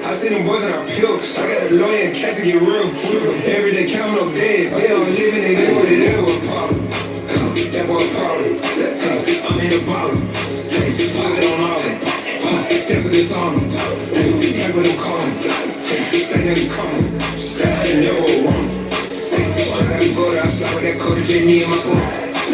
I see them boys in a pill. I got a lawyer and cats to get real. Every day count no dead. They all living, they live what it is. What problem? That boy problem. Let's go. I'm in the bottom. Put it on all that. Step for this on them. Back with them calling. Stay in the corner. I never wrong. I gotta go to outside with that coat of J, me and my phone.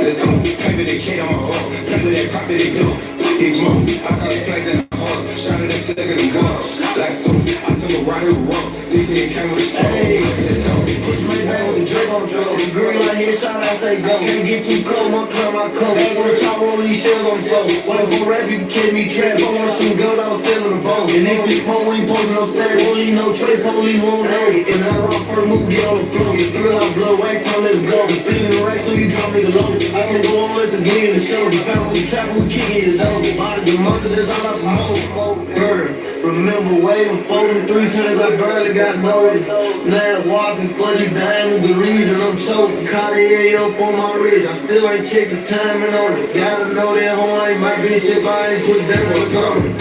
Let's go. Paper that K on my arm. Paper that profit they do. He's more. I call it flags in the heart. Shot at that slug of them guns. Like so. I took a ride and walk. This nigga came with a straw. Let's go. Put my bag with the drip on the floor. The green light here, shot, I say go. Can't get too cold, my clown, my coat. Ain't gonna chop all these shells on the floor. Wait for rap, you can kid me trap. I want some gold, I was selling the bone. And if it's smoke, we ain't posting no stairs. Police, no tray, police won't know. And I rock first move, get on the floor. Get thrill, I blow wax on, let's go. See the rack, so you drop me the low. I can go on, let's get in the show. The found we trap, we kick it, though. Body the mother, that's all I promote. Bird. Remember waiting for me 3 times, I barely got noticed. Now walking for the diamond, the reason I'm choking. Cartier up on my wrist, I still ain't check the timing on it. Gotta know that hoe ain't my bitch if I ain't put diamonds on it.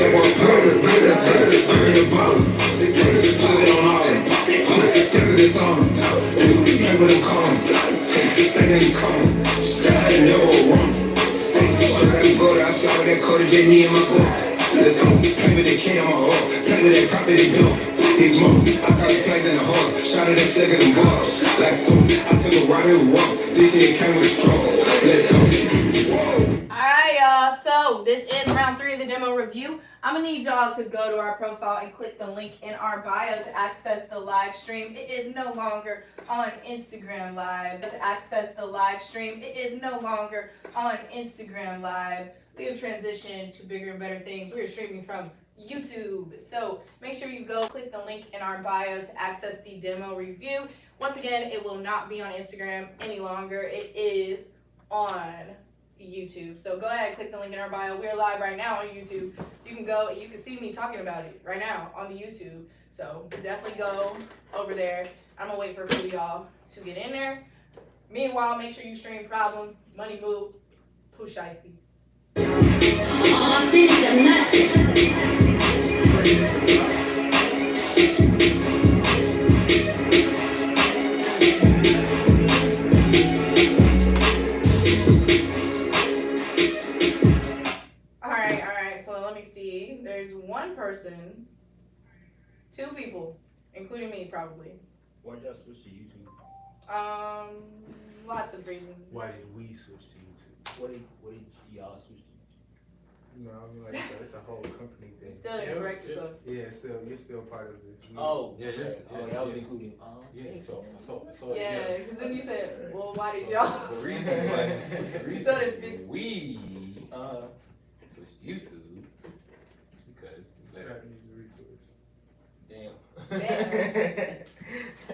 That boy problem. Let's go. I'm in the bottom. Put it on all that. Step for this on them. Back with them calling. Stay in the corner. I never wrong. I gotta go to outside with that coat of J, me and my phone. Let's go. Paper that K on my arm. Paper that profit they do. He's more. I call it flags in the heart. Shot at that slug of them guns. Like so. I took a ride and walk. This nigga came with a straw. Let's go. Alright, y'all. So this is round 3 of the demo review. I'm gonna need y'all to go to our profile and click the link in our bio to access the live stream. It is no longer on Instagram Live. To access the live stream, it is no longer on Instagram Live. We have transitioned to bigger and better things. We are streaming from YouTube. So make sure you go click the link in our bio to access the demo review. Once again, it will not be on Instagram any longer. It is on YouTube. So go ahead, click the link in our bio. We're live right now on YouTube. So you can go, you can see me talking about it right now on the YouTube. So definitely go over there. I'm gonna wait for a few of y'all to get in there. Meanwhile, make sure you stream Problem, Money Move, Pooh Shiesty. Alright, so let me see. There's one person, 2 people, including me probably. Why did y'all switch to YouTube? Lots of reasons. Why did we switch to YouTube? What did y'all switch to YouTube? No, I mean, like, it's a whole company thing. You still didn't correct yourself. Yeah, you're still part of this. Oh, yeah. Oh, that was including. Yeah, so. Yeah, because then you said, well, why did y'all? The reason is like, the reason fix- we switched to YouTube because it's better. Damn.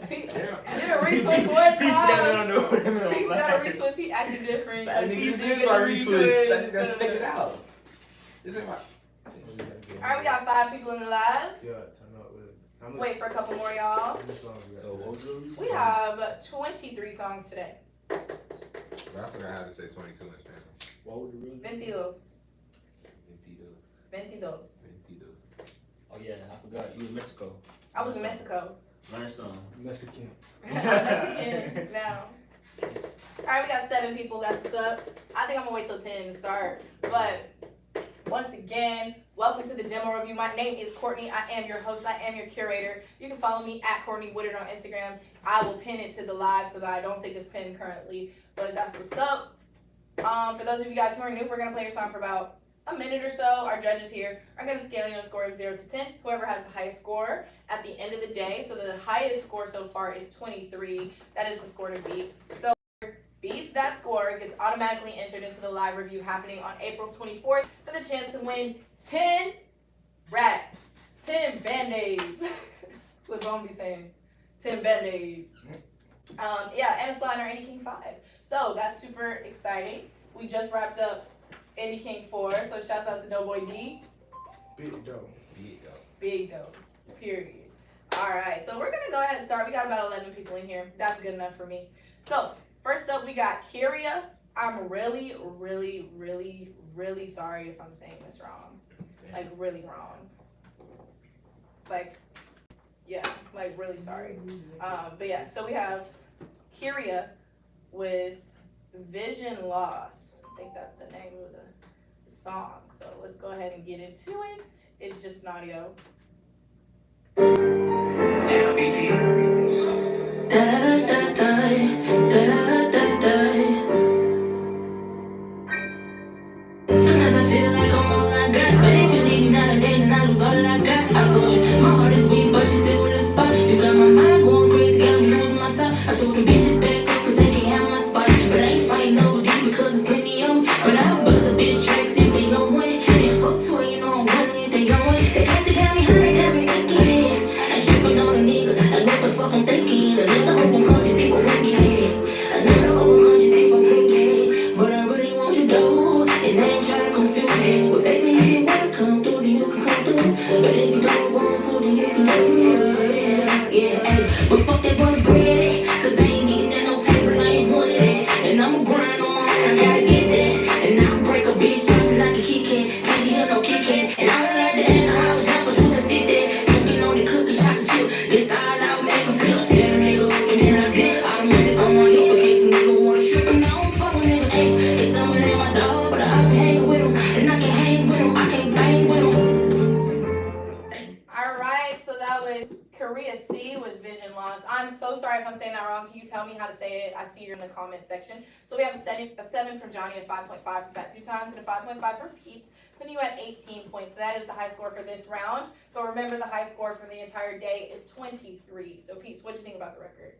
Pete, did a retwist one Peace, time? I don't know what I mean. Pete's got a retwist, he acted different. That Like, nigga Pete did did my a retwist. Let's check it out. This ain't my. Alright, we got 5 people in the live. Yeah, turn up with it. Wait for a couple more, y'all. So what was the review? We have 23 songs today. I forgot how to say 22 in Spanish. What was the real? 22. 22. 22. Oh yeah, I forgot. You in Mexico. I was in Mexico. Learn something. Mexican. I'm Mexican now. Alright, we got 7 people. That's what's up. I think I'm gonna wait till 10 to start. But once again, welcome to the demo review. My name is Courtney. I am your host. I am your curator. You can follow me at Courtney Woodard on Instagram. I will pin it to the live because I don't think it's pinned currently. But that's what's up. For those of you guys who are new, we're gonna play your song for about a minute or so. Our judges here are going to scale you on a score of 0 to 10. Whoever has the highest score at the end of the day. So the highest score so far is 23. That is the score to beat. So whoever beats that score gets automatically entered into the live review happening on April 24th for the chance to win 10 racks, 10 band-aids. That's what Bone be saying. 10 band-aids. Yeah, and a slide or Indie King 5. So that's super exciting. We just wrapped up Indie King 4, so shouts out to Doughboy D. Big dough. Big dough. Period. Alright, so we're gonna go ahead and start. We got about 11 people in here. That's good enough for me. So, first up we got Kyria. I'm really sorry if I'm saying this wrong. Like, really wrong. Like, yeah, like really sorry. But yeah, so we have Kyria with Vision Loss. I think that's the name of the song. So let's go ahead and get into it. It's just an audio. Sometimes I feel like I'm all I got, but if you leave me nowadays, then I lose all I got. I told you, my heart is weak, but you still with a spot. You got my mind going crazy, got me losing my top. I told them bitches back up, cause they can't have my spot. But I ain't fighting over D because it's plenty of 'em. But I buzz a bitch tracks if they don't win. They fuck to it, you know I'm running if they don't win. They got me high, got me thinking. I tripping on a nigga, I know the fuck I'm thinking. Another open conscious if I bring it. Another open conscious if I bring it. But I really want you though, and they ain't trying to confuse me. But baby, if you wanna come through, then you can come through. But if you don't want to, then you can do it. Yeah, ayy. But fuck that boy bread, cause I ain't eating that no type of I ain't wanting it. And I'ma grind on my own, I gotta get that. And I'll break a bitch just like a Kit Kat. Can't get her no Kit Kat. And I don't like the alcohol, jump, but you just sit there. Smoking on the cookie, chocolate chip. This style out, make a flip. Set a nigga up, and then I bitch. Automatic on my hip, in case a nigga wanna trip. And I don't fuck with nigga, ayy. It's someone in my dog, but I have to hang with him. And I can hang with him, I can't bang with him. Alright, so that was Kyria C with Vision Loss. I'm so sorry if I'm saying that wrong. Can you tell me how to say it? I see you in the comment section. So we have a 7 from Johnny, a 5.5 for Fat 2 Times, and a 5.5 for Pete's, putting you at 18 points. So that is the high score for this round. But remember, the high score for the entire day is 23. So Pete, what do you think about the record?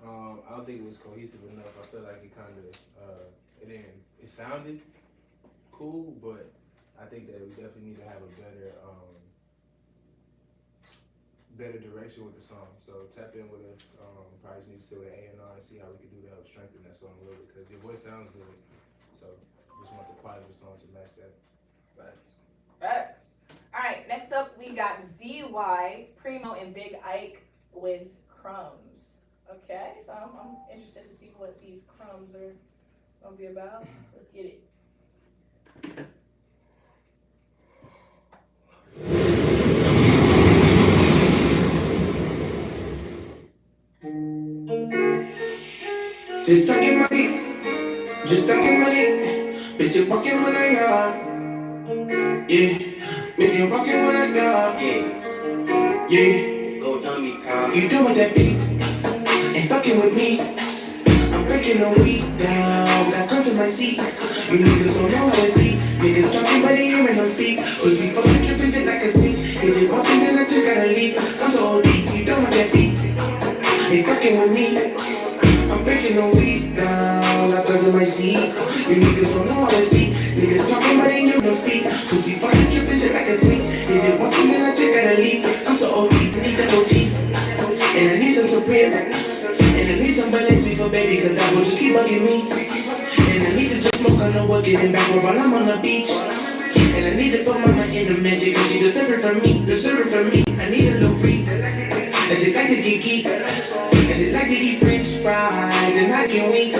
I don't think it was cohesive enough. I feel like it kind of, it sounded cool, but I think that we definitely need to have a better direction with the song. So tap in with us. Probably just need to sit with A&R and see how we can do to help strengthen that song a little bit, because your voice sounds good. So just want the quality of the song to match that. Facts. Alright, next up we got ZY, Primo, and Big Ike with Crumbs. Okay, so I'm interested to see what these crumbs are gonna be about. Let's get it. Just talking money, just talking money. Bitch, you walking when I yard. Yeah, nigga, you walking when I yard. Yeah, go dummy car. You done with that beat, and fucking with me. I'm breaking the weed down, now come to my seat. You niggas don't know how it's deep. Niggas talking by the ear and I'm speak. Pussy fucking tripping just like a snake. If it's watching, then I just gotta leave. I'm so deep, you done with that beat, and fucking with me. I'm breaking the weed down, I come to my seat. You niggas don't know how to speak. Niggas talking about it, you don't speak. Pussy fucking tripping just like a snake. If it's watching, then I just gotta leave. I'm so OD, I need that no cheese. And I need some Supreme. And I need some Balenciaga for baby, cause that will just keep bugging me. And I need to just smoke on the wood, getting back while I'm on the beach. And I need to put my mind in the magic, cause she deserve it from me, deserve it from me. I need a little free. As it like to get geek, as it like to eat French fries and onion wings.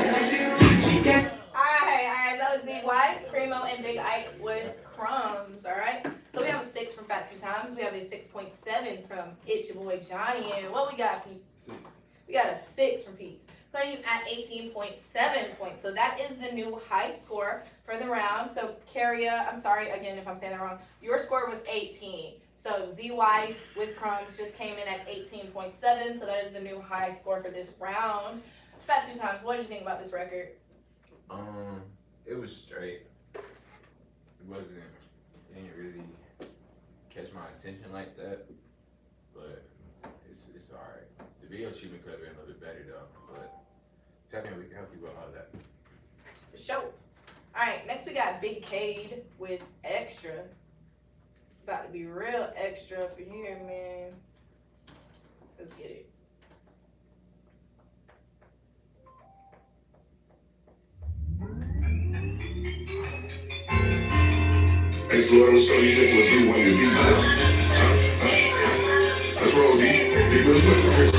She got. Alright, that was ZY, Primo, and Big Ike with Crumbs. Alright, so we have a 6 from Fat 2 Times. We have a 6.7 from It's Your Boy Johnny. And what we got, Pete? 6. We got a 6 from Pete, putting you at 18.7 points. So that is the new high score for the round. So Kyria, I'm sorry again if I'm saying that wrong. Your score was 18. So ZY with Crumbs just came in at 18.7. So that is the new high score for this round. Fat 2 Times, what did you think about this record? It was straight. It didn't really catch my attention like that, but it's alright. The video treatment could have been a little bit better though, but tap in, we can help you with all that. For sure. Alright, next we got Big Cade with Extra. About to be real extra up in here, man. Let's get it. Hey, so let me show you this what you want to do. Let's roll, D. Big Will's with Chris.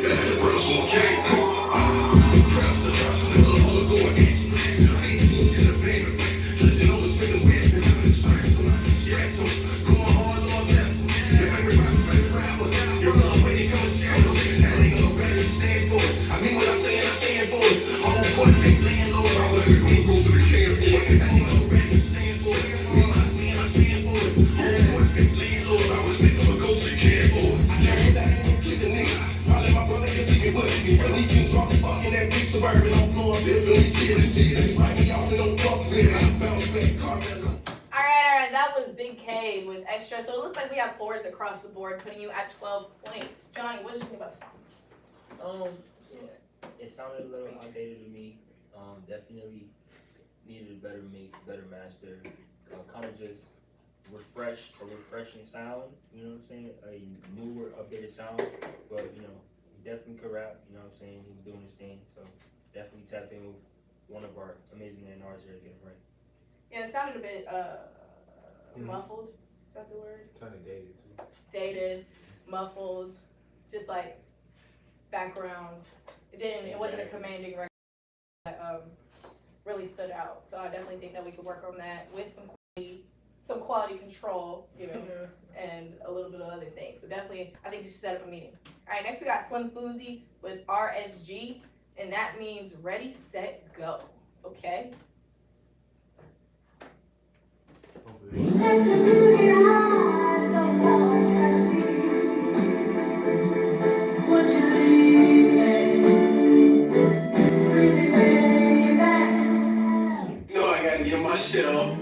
That's the person who came. Going hard on that. was Big K with Extra. So it looks like we have 4s across the board, putting you at 12 points. Johnny, what did you think about the song? Yeah, it sounded a little outdated to me. Definitely needed a better mix, better master. Kind of just a refreshing sound. You know what I'm saying? A newer, updated sound. But you know, he definitely could rap. You know what I'm saying? He's doing his thing. So definitely tap in with one of our amazing A&Rs here to get him right. Yeah, it sounded a bit muffled. Is that the word? Kind of dated too. Dated, muffled, just like background. It wasn't a commanding record that really stood out. So I definitely think that we could work on that with some quality control, you know, and a little bit of other things. So definitely, I think we should set up a meeting. All right, next we got Slim Fousey with RSG, and that means ready, set, go. Okay. Hopefully. No, I gotta get my shit off.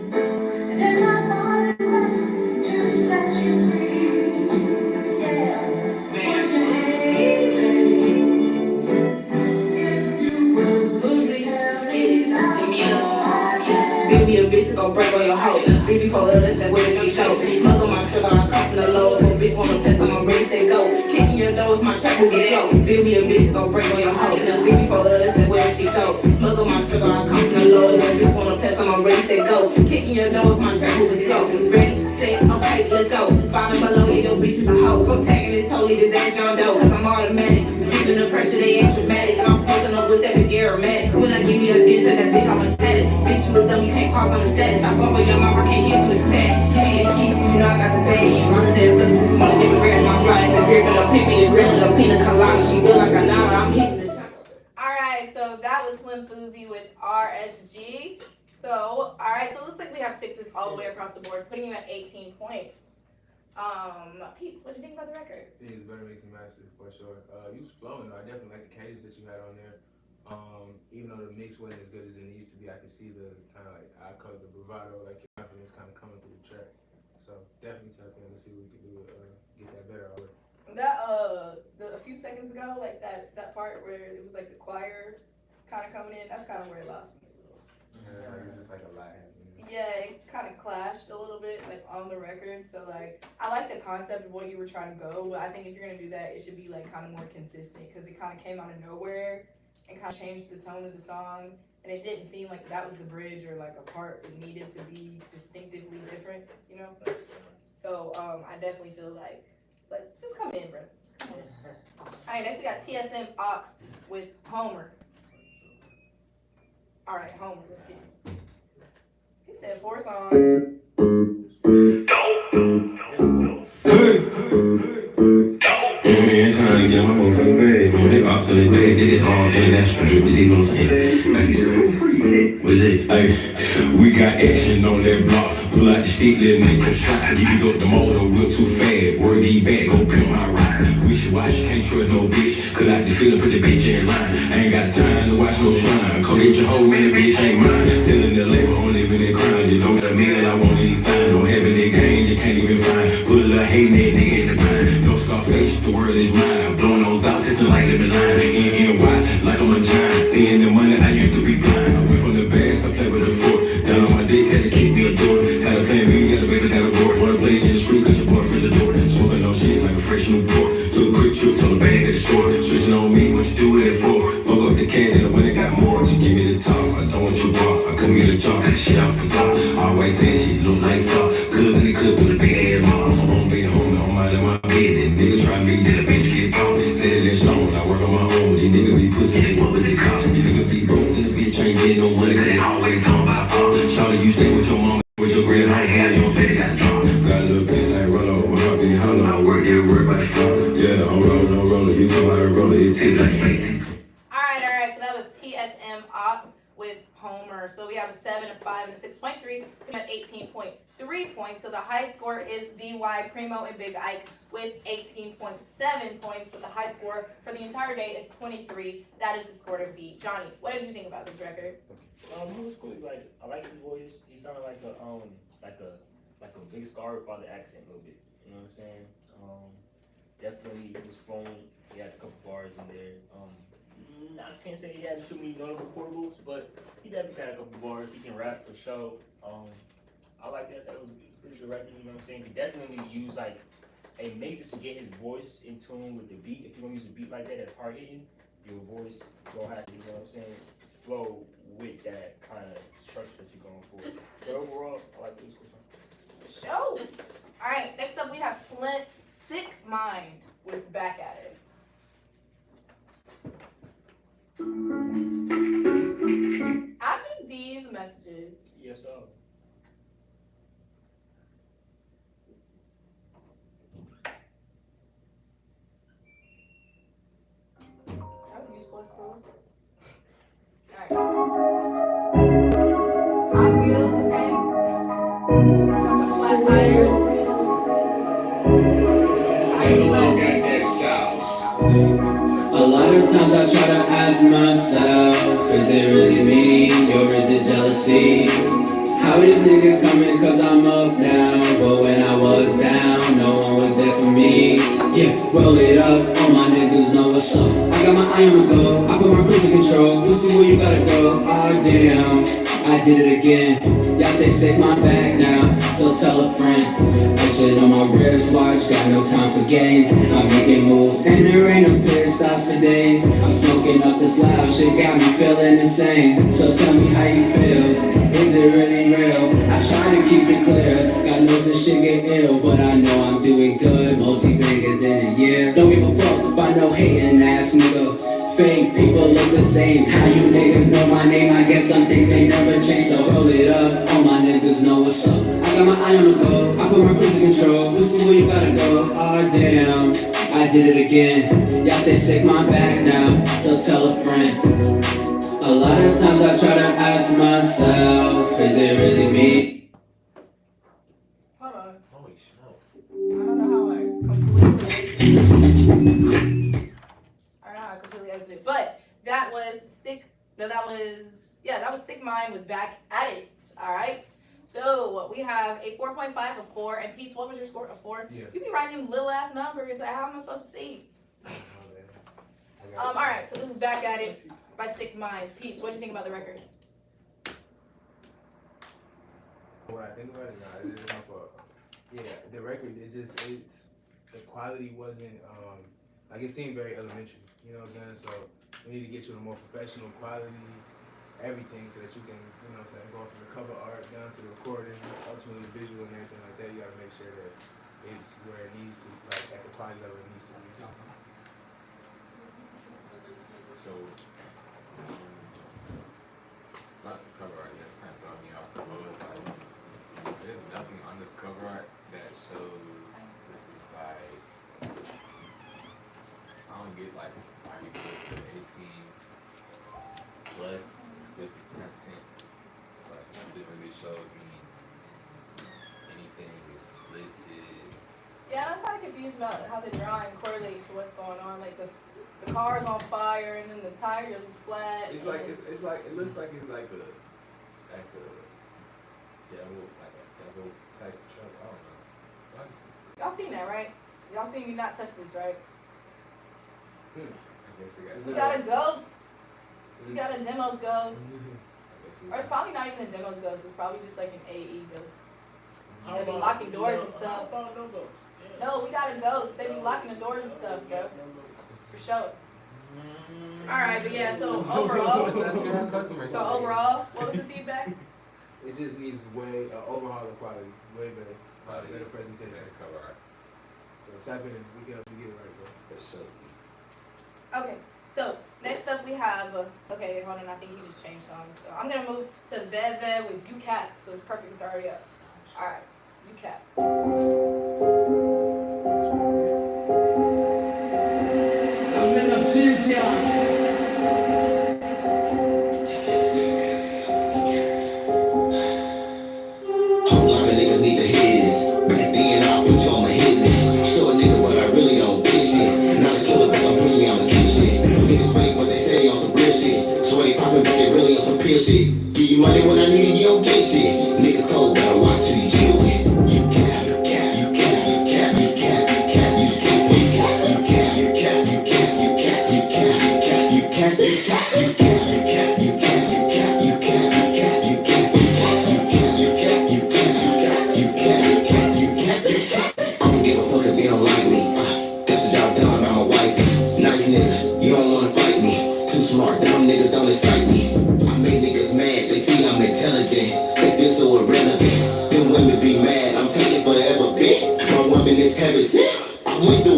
Baby, a bitch gon' break on your hoe. Baby, for real, that's that way that she show. Smuggle my sugar, I'm cuffin' the low. If a bitch wanna piss, I'm ready, say go. Kicking your door with my track will get slow. Baby, a bitch gon' break on your hoe. Baby, for real, that's that way that she show. Smuggle my sugar, I'm cuffin' the low. If a bitch wanna piss, I'm ready, say go. Kicking your door with my track will get slow. Ready, set, okay, let's go. Bottom below, yeah, your bitch is a hoe. Fuck tagging this totally this ass your dough. Cause I'm automatic. Keeping the pressure, they ain't dramatic. I'm fucking up with that bitch, yeah, aromatic. When I give me a bitch, then that bitch, I'm a talent. Bitch, you was dumb, you can't pause on the status. I bump on your mouth, I can't hear through the stat. Give me the keys, you know I got the bag. You understand, so you wanna give me grab my flies. And grip it up, pick me, and grill it up, pina colada. She built like a dollar, I'm hitting the top. Alright, so that was Slim Fousey with RSG. So, alright, so it looks like we have 6s all the way across the board, putting you at 18 points. Pete, what do you think about the record? I think it's better mix and master for sure. You was flowing though. I definitely like the cadence that you had on there. Even though the mix wasn't as good as it needs to be, I can see the kind of like, I call it the bravado, like your confidence kind of coming through the track. So definitely tap in. Let's see what we can do to get that better already. That a few seconds ago, like that part where it was like the choir kind of coming in, that's kind of where it lost me a little. Yeah, it's just like a lot happening. Yeah, it kind of clashed a little bit, like on the record. So like, I like the concept of what you were trying to go, but I think if you're gonna do that, it should be like kind of more consistent because it kind of came out of nowhere and kind of changed the tone of the song, and it didn't seem like that was the bridge or like a part that needed to be distinctively different, you know. So I definitely feel like just come in, bro. Come on. All right, next we got TSM Ox with Homer. All right, Homer, let's get it. He said 4 songs. Man, trying to get my motherfucking bag, man. They ops on the bag, they did all international drip, they gon' say. What is it? Hey, we got action on that block. Pull out the stick, little nigga, try. You can go the motor, whip too fast. Word these back, go pimp my ride. Wish you watch, can't trust no bitch. Cause I can feel it, put the bitch in line. I ain't got time to watch no shrine. Call it your hoe, man, the bitch ain't mine. Telling the label, I'm living in crime. You don't got a meal, I want any sign. Don't have any game, you can't even find. Put a little hate in that nigga in the pine. No Scarface, the world is mine. Blowing those out, testing like living line. N-N-Y, like I'm a giant. Seeing the money, I used to be blind. I went from the bags, I play with the fork. Down on my dick, had to kick me a door. Had a plan B, got a baby, got a board. Wanna play in the street, cause your boyfriend's a door. Smoking no shit like a fresh new port. Took quick trips on the bag at the store. Switching on me, what you do that for? Fuck up the cat and the winner got more. You give me the top, I don't want you raw. I couldn't get a job, shit out the block. All white tan shit, look like soft. Cuz in the clip with a big ass mom. I'm home, baby, home, I'm out of my bed. That nigga try me, then a bitch get caught. Said that strong, I work on my own. These niggas be pussy, they what they call. These niggas be broke, and the bitch ain't getting no money, cause they always talking about pop. Shawty, you stay with your mom, with your granny, I ain't had your baby, got drunk. Got a little bit like roll over, my heart being hollow. I work by the floor. Yeah, I'm rolling, you talking about rolling, it tastes like 18. Alright, so that was TSM Ox with Homer. So we have a 7, a 5, and a 6.3. We have 18.3 points. So the high score is ZY, Primo, and Big Ike with 18.7 points. But the high score for the entire day is 23. That is the score to beat. Johnny, what did you think about this record? He was cool. Like I like his voice. He sounded like a like a big Scar father accent a little bit. You know what I'm saying? Definitely he was flowing. He had a couple bars in there. I can't say he had too many notable quotables, but he definitely had a couple bars. He can rap for sure. I like that. That was a pretty good record. You know what I'm saying? He definitely used like a mixes to get his voice in tune with the beat. If you're gonna use a beat like that that's hard hitting, your voice will have to, you know what I'm saying, flow with that kind of structure that you're going for. But overall, I like this question. Show. All right, next up we have Sick Mind with Back at It. After these messages, Yes, sir. that was useful, I suppose. Alright. Hot Wheels, okay? Black Fire. Look at that sauce. A lot of times I try to ask myself, is it really me or is it jealousy? How these niggas coming cause I'm up now, but when I was down, no one was there for me. Yeah, roll it up, all my niggas know what's up. I got my eye on the go, I put my cruise in control. Pussy where you gotta go, oh damn, I did it again. Y'all say take my back now, so tell a friend. I shit on my wristwatch, got no time for games. I'm making moves, and there ain't no pit stops for days. I'm smoking up this loud shit, got me feeling insane. So tell me how you feel, is it really real? I try to keep it clear, God knows this shit get ill, but I know I'm doing good, multi-bangers in a year. Don't give a fuck by no hating ass nigga. Fake people look the same, how you niggas know my name? I guess some things they never change, so roll it up, all my niggas know what's up. I got my eye on the go, I put my cruise in control. Pussy where you gotta go, oh damn, I did it again. Y'all say take my back now, so tell a friend. A lot of times I try to ask myself, is it really me? Hold on. Holy smoke. I don't know how I completely exited, but that was Sick Mind with Back at It. All right. So we have a 4.5, a 4, and Pete, what was your score? A 4? Yeah. You be writing them little ass numbers. Like, how am I supposed to see? All right. So this is Back at It by Sick Mind. Pete, what do you think about the record? What I think about it, nah, it is my fault. Yeah, the record, the quality wasn't, like it seemed very elementary, you know what I'm saying? So we need to get you a more professional quality, everything, so that you can, you know what I'm saying, go from the cover art down to the recording, ultimately the visual and everything like that. You gotta make sure that it's where it needs to, like at the quality level it needs to be. So, not the cover art, that's kind of throwing me off. So it's like, there's nothing on this cover art that shows this is like, I don't get like why you put 18 plus explicit content, but nothing really shows me anything explicit. Yeah, I'm kind of confused about how the drawing correlates to what's going on. Like the car's on fire and then the tires is flat. It's like it looks like it's like a devil type truck. I don't know. Honestly, Y'all seen that, right? Y'all seen me not touch this, right? I guess it We got a ghost. We Mm-hmm. got a Demos ghost. I guess Or it's probably not even a Demos ghost. It's probably just like an AE ghost. How They be about- locking doors and How stuff. about no ghosts? Yeah. No, we got a ghost. They be locking the doors and stuff, bro. For sure. Alright, but yeah, so overall, what was the feedback? It just needs overhaul of quality, way better, better presentation. cover art. So tap in, we can help you get it right, bro. That shows Okay, so next up we have, okay, hold on, I think he just changed songs. So I'm gonna move to Veve with UCAP, so it's perfect, it's already up. Alright, UCAP. Whole lot of niggas need to hear this. Back then, I put you on my hit list. Show a nigga, but I really don't fit shit. Not a killer, but don't push me, I'ma kill shit. Niggas fake, but they say they on some real shit. So they poppin', but they really on some pill shit. Give you money when I need it, you don't get shit. Niggas cold, but I watch who you chill with. You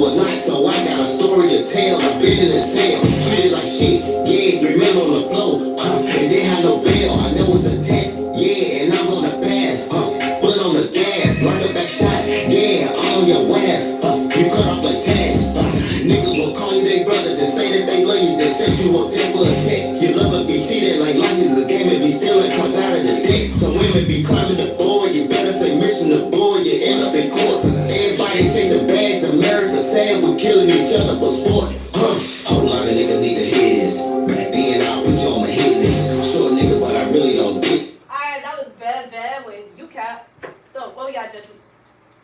or not, so I got a story to tell. I've been in the cell, treated like shit, yeah, 3 men on the floor, and they had no bail. I know it's a test, yeah, and I'm gonna pass, foot on the gas, like a back shot, yeah, on your ass, you cut off like tags, niggas will call you their brother, they say that they love you, they set you up tech for a tech, you love it, be cheated like life is a game, and be stealing comes out of the dick, some women be climbing the board, you better say mission the board, you end up in court, everybody chasing bags, America sad, we're killing each other for sport, whole lot of niggas need to hear this, back then I put you on my hit list, short nigga, but I really don't get. Alright, that was Vev with UCAP. So, what we got, judges?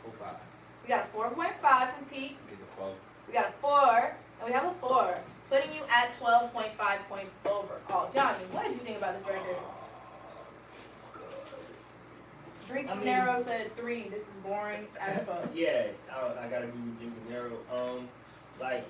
4-5. We got a 4.5 from Pete. Take a 4. We got a 4, and we have a 4, putting you at 12.5 points overall. Johnny, what did you think about this record? Drink I mean- Nero said 3. This is boring as fuck. Yeah, I gotta agree with Jim Gennaro. Like,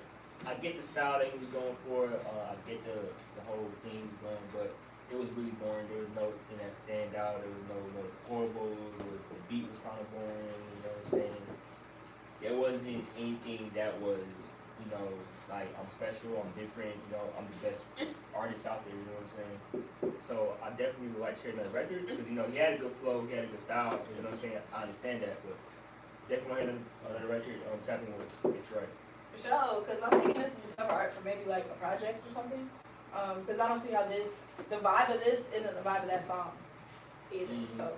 I get the style that he was going for. I get the whole thing he was going, but it was really boring. There was no thing that stand out. There was no horrible. The beat was kind of boring. You know what I'm saying? There wasn't anything that was, you know, like I'm special. I'm different. You know, I'm the best artist out there. You know what I'm saying? So I definitely would like to hear another record because you know he had a good flow. He had a good style. You know what I'm saying? I understand that, but definitely want to hear another record. Tapping with it's right. For sure, because I'm thinking this is cover art for maybe like a project or something. Because I don't see how the vibe of this isn't the vibe of that song either. Mhm. So,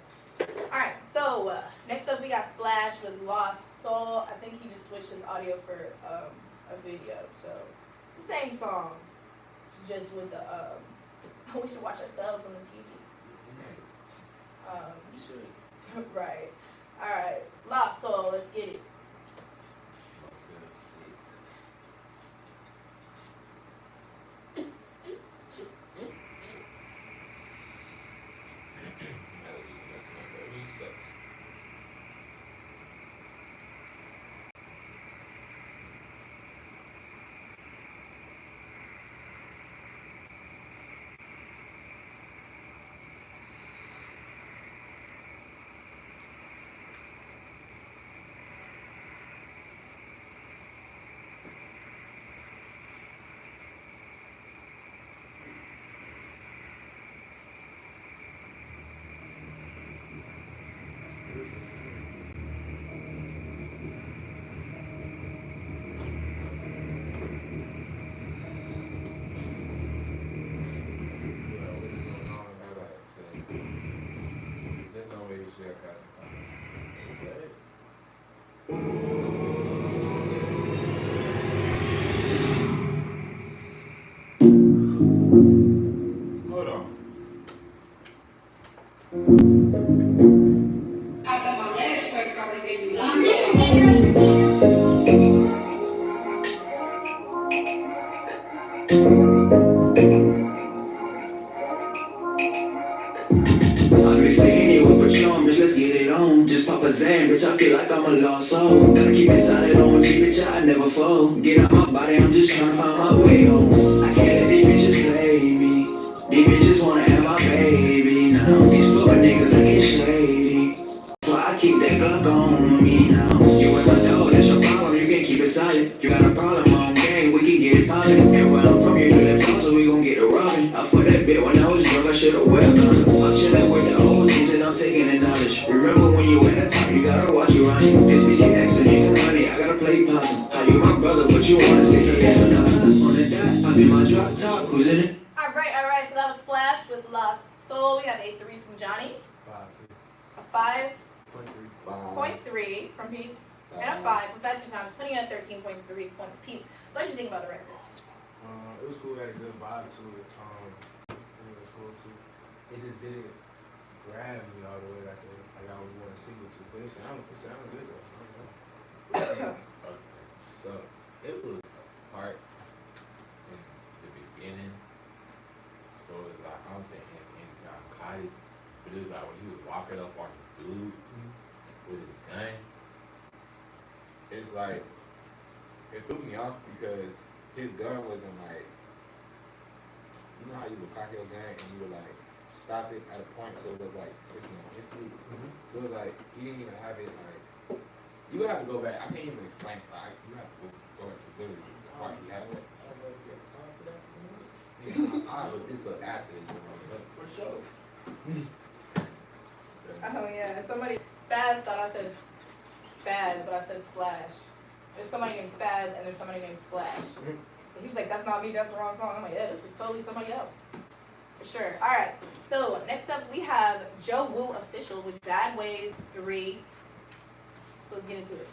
alright, so next up we got Splash with Lost Soul. I think he just switched his audio for a video. So, it's the same song, just with the, we should watch ourselves on the TV. You should. Right. Alright, Lost Soul, let's get it. That was just messing up, bro. She sucks. There's no way she got caught. Hold on. I mix the Henny with Patron, bitch, let's get it on. Just pop a Zan, bitch, I feel like I'm a lost soul. Gotta keep it solid on G, bitch, I never fold. Get out my body, I'm just tryna find my way home. I can't let these bitches play me. These bitches wanna have my baby now. These fuck niggas looking shady. Why I keep that Glock on me now? You in my door, that's your problem, you can't keep it silent. You got a problem on game, we can get it poppin'. And where I'm from, you do that fall, so we gon' get it robbing. I fucked that bitch when I was drunk, I should've welcomed her. I'm chillin' with the OGs and I'm taking the knowledge. Remember when you at the top, you gotta watch you running. This bitch keep asking me for money, I gotta play possum. How you my brother, but you wanna say some yeah, nah. On the dot, I'm in my drop top, cruising it. Alright, so that was Splash with Lost Soul. We have a 3 from Johnny, 5, a 2.3. 5.3 from Pete, and a 5 from Fat 2 Times, putting you at 13.3 points. Pete, what did you think about the record? It was cool. It had a good vibe to it. It was cool too. It just didn't grab me all the way like I would want to sing it to. But it sounded good though. I don't know. Okay, so it was a part in the beginning. So it was like, I don't think him got caught it, but it was like when he was walking up on the dude with his gun. It's like, it threw me off because his gun wasn't like, you know how you would cock your gun and you would like stop it at a point so it was like taking empty. So it was like, he didn't even have it like, you would have to go back. I can't even explain it. Like, you have to go really hard to have that. I don't know if you have time for that. Yeah, I'll look this up after the demo. For sure. Oh yeah, somebody Spaz thought I said Spaz, but I said Splash. There's somebody named Spaz and there's somebody named Splash. And he was like, "That's not me. That's the wrong song." I'm like, "Yeah, this is totally somebody else." For sure. All right. So next up we have Joe Woo Official with Bad Ways 3. So let's get into it.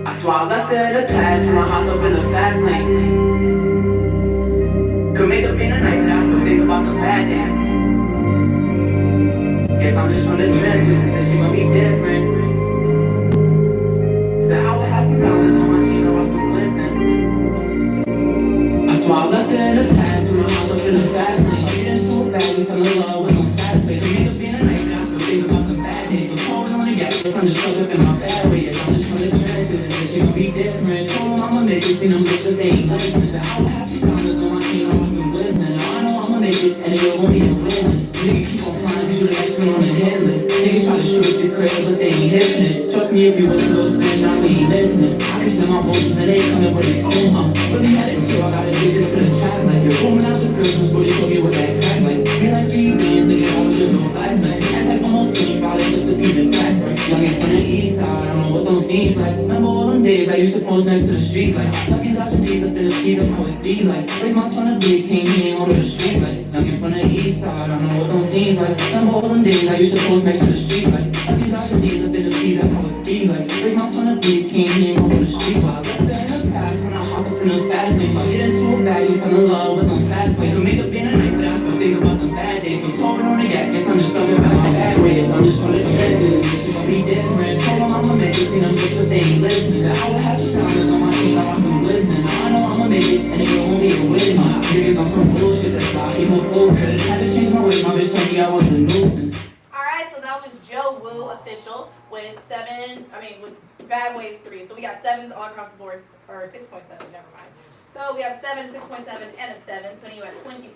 I swear I left it in the past when I hopped up in the fast lane. Could make up in the night, but I still think about the bad days. Guess I'm just from the trenches, and this shit gon' be different. Said I would have some dollars on my jeans, I was from listen. I swear I left it in the past when I hopped up in the fast lane. Get into a bag, we fell in love with no fast way. Could make up in the night, but I still think about the bad days. So hold on the gas, I'm just stuck up in my bad ways. I'm just from the trenches, and this shit gon' be different. Told them I'ma make it, seen them bitch, but they ain't listen. Said I would have some dollars on my jeans, I was from listen. Now I know I'ma make it, and they gon' be a witness. Nigga keep on flying, cause you the next one on the hit list. Niggas try to shoot at the crib, but they ain't hitting it. Trust me if you wasn't those sins, I ain't listening. I can send my voices and they coming for their skin, Really had it too, I got addicted to the track. Like you're pulling out the Christmas, booty told me what that crack. Like, they like these things, nigga, I was just no flash. Like, act like almost 25, they took the pieces back. Young and from the east side, I don't know what them fiends like. Remember all them days I used to post next to the street. Like, fucking got your knees up in the keys, that's how it be. Like, raise my son a big king, he ain't over the street. Like, young and from the east side, I don't know what them fiends like. Remember all them days I used to post next to the street. Like, fucking got your knees up in the keys, that's how it be. Like, raise my son a big king, he ain't over the street. Like, I left that in the past when I hop up in the fast lane. So I get into a bag, you fell in love with them fast ways. So make up in the night, but I still think about them bad days. So talking on the gap, guess I'm just stuck about my bad ways. I'm just from the trenches, this shit gon' be different. Told them I'ma make it, seen them bitch, but they ain't listen. Said I would have some dollars on my team, now I can listen. Now I know I'ma make it, and they gon' be a witness. Niggas on some bullshit, that's why I keep on focused. Had to change my ways, my bitch told me I was a nuisance. Alright, so that was Joe Woo Official with Bad Ways 3. So we got 7s all across the board, or 6.7, never mind. So we have 7, 6.7, and a 7, putting you at 20.7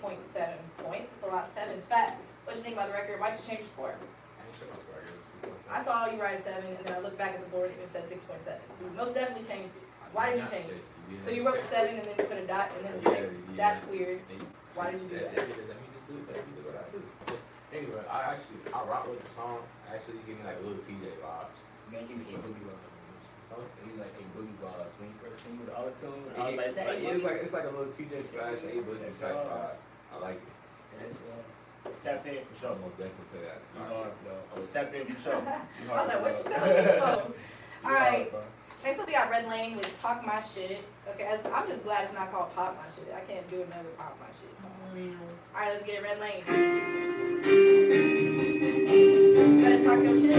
points. It's a lot of 7s. Fat, what do you think about the record? Why'd you change your score? I ain't sure my score, I guess. I saw you write a 7, and then I looked back at the board and it said 6.7. So you most definitely changed it. Why did you change it? So you wrote 7 and then you put a dot and then a 6. That's weird. Why did you do that? Let me just do it. Let me do what I do. Anyway, I rock with the song. Actually, give me like little TJ vibes. Man, give me some boogie vibes. Huh? He like a boogie vibes. When you first came with the auto-tune, I was Yeah, like, that ain't it's like a little TJ slash A Boogie type vibe. I like it. Tap in for sure. I'm gonna definitely play that. You hard, though. Oh, tap in for sure. I was like, what you telling me for? Alright. Next up we got Red Lane with Talk My Shit. Okay, I'm just glad it's not called Pop My Shit. I can't do another Pop My Shit song. Alright, let's get it, Red Lane. You better talk your shit.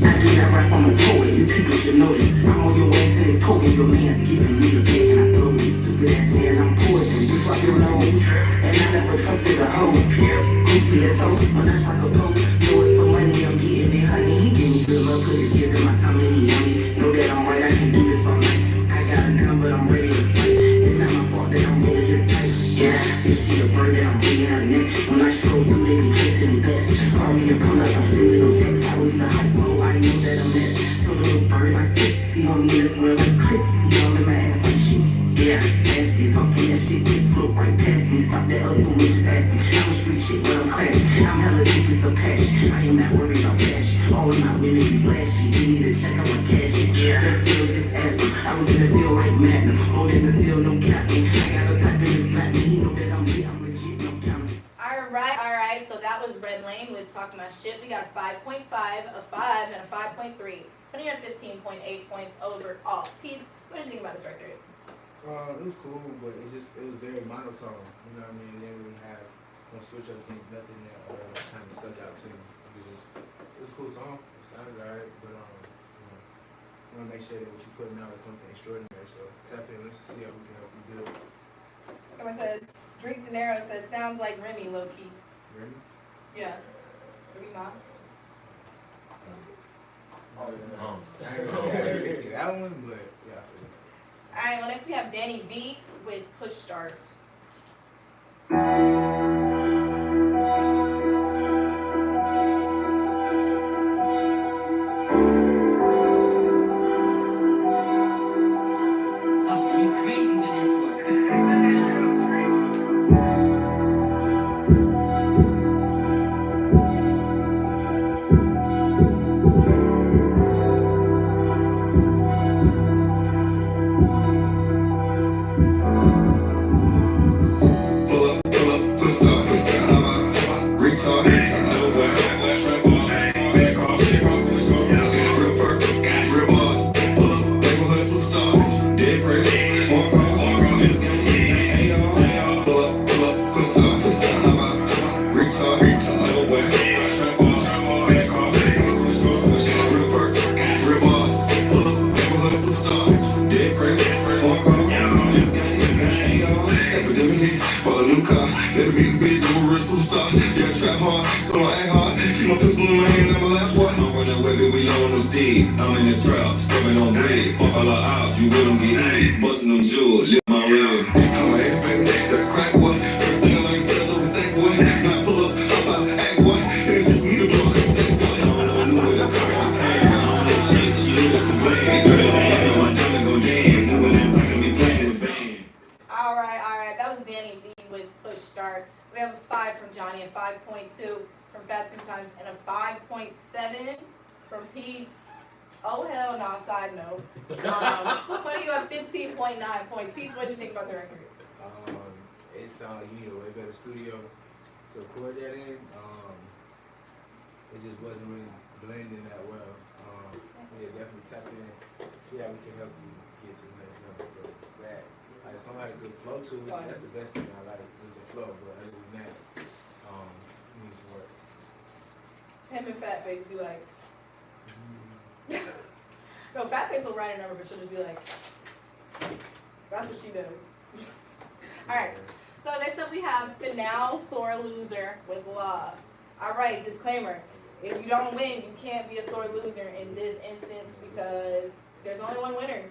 I do that rap, I'm a poet, you people should know this. I'm on your ass and it's cold, your man's giving me the bag and I throw it. Stupid ass man, I'm poison, you drop your nose. And I never trusted a hoe. Goosey as hoe, oh that's like a pole. Know it's for money, I'm getting it, honey. He give me good love, put his kids in my tummy, he yummy. Know that I'm right, I can do this all night. I got a gun, but I'm ready to fight. It's not my fault that I'm really just tight. Yeah, if she a bird, then I'm bringing her neck. When I stroll through, they be placing it best. Call me and pull up, I'm sending no sex. I was the hype, oh, I know that I'm next. So the little bird like this, he on me in this world like Chris. He all in my ass like shit. Yeah, nasty, talking that shit, just float right past me. Stop that assume, just ask me. I'm a street chick, but I'm classy. I'm hella deep, it's a passion. I am not worried about fashion. All of my women be flashy. You need to check out my cash. Yeah, that's real, just ask me. I was in the field like Magnum, holding the steel, no capping. I got a type in this platinum. He know that I'm lit, I'm legit, no counting. Alright, so that was Red Lane with Talk My Shit. We got a 5.5, a 5, and a 5.3. Putting you at 15.8 points overall. Pete, what did you think about this record? It was cool, but it was very monotone. You know what I mean? They didn't really have no switch ups, nothing that kind of stuck out to me. It was a cool song. It sounded alright, but you want to make sure that what you're putting out is something extraordinary. So tap in. Let's see how we can help you build. Someone said, Drake De Niro said, sounds like Remy, low key. Remy? Yeah. Remy Ma. Oh, it's Um, I didn't really see that one, but yeah, I feel it. Alright, well next we have Danny V with Push Start. Oh, you crazy for this one. Pull up, push start. I'm a retard. Nowhere. Back off, push start. Real perk, real boss. Pull up, neighborhood superstar. Different, more from this game. Pull up, push start. I'm a retard. Nowhere. Back off, push start. Real perk, real boss. Pull up, neighborhood superstar. Different, more from this game. Epidemic hit, bought a new car. Let be a bitch, I'm a real superstar. Yeah, trap hard, so I act hard. Keep my pistol in my hand, I'm a last one. I'm running away, baby, we on those digs. I'm in the trap, scrubbing on bread. Fuck all our ops, you with them get hit. Bustin' them jewels, live my real. I'm an ex, baby, that's a crack boy. First thing I learned, fell over stack boy. Now pull up, hop out, act boy. And it's just for me to blow, cause stack boy. I don't know, new with a car, I don't know shit, you listen, play. Girl, I know my diamonds gon' dance. Moving that fucking me playing with band. Alright, that was Danny V with Push Start. We have a 5 from Johnny, a 5.2 from Fat Two Times, and a 5.7 from Pete's. Oh hell no, side note. Putting you at 15.9 points. Pete's, what do you think about the record? It sounds like you need a way better studio to record that in. It just wasn't really blending that well. Yeah, definitely tap in, see how we can help you get to the next level. But that, like, some had a good flow to it. That's the best thing I like is the flow. But other than that, it needs some work. Him and Fat Face be like, no, Fat Face will write a number, but she'll just be like, that's what she does. Alright, so next up we have the now sore loser with Law. Alright, disclaimer. If you don't win, you can't be a sore loser in this instance because there's only one winner.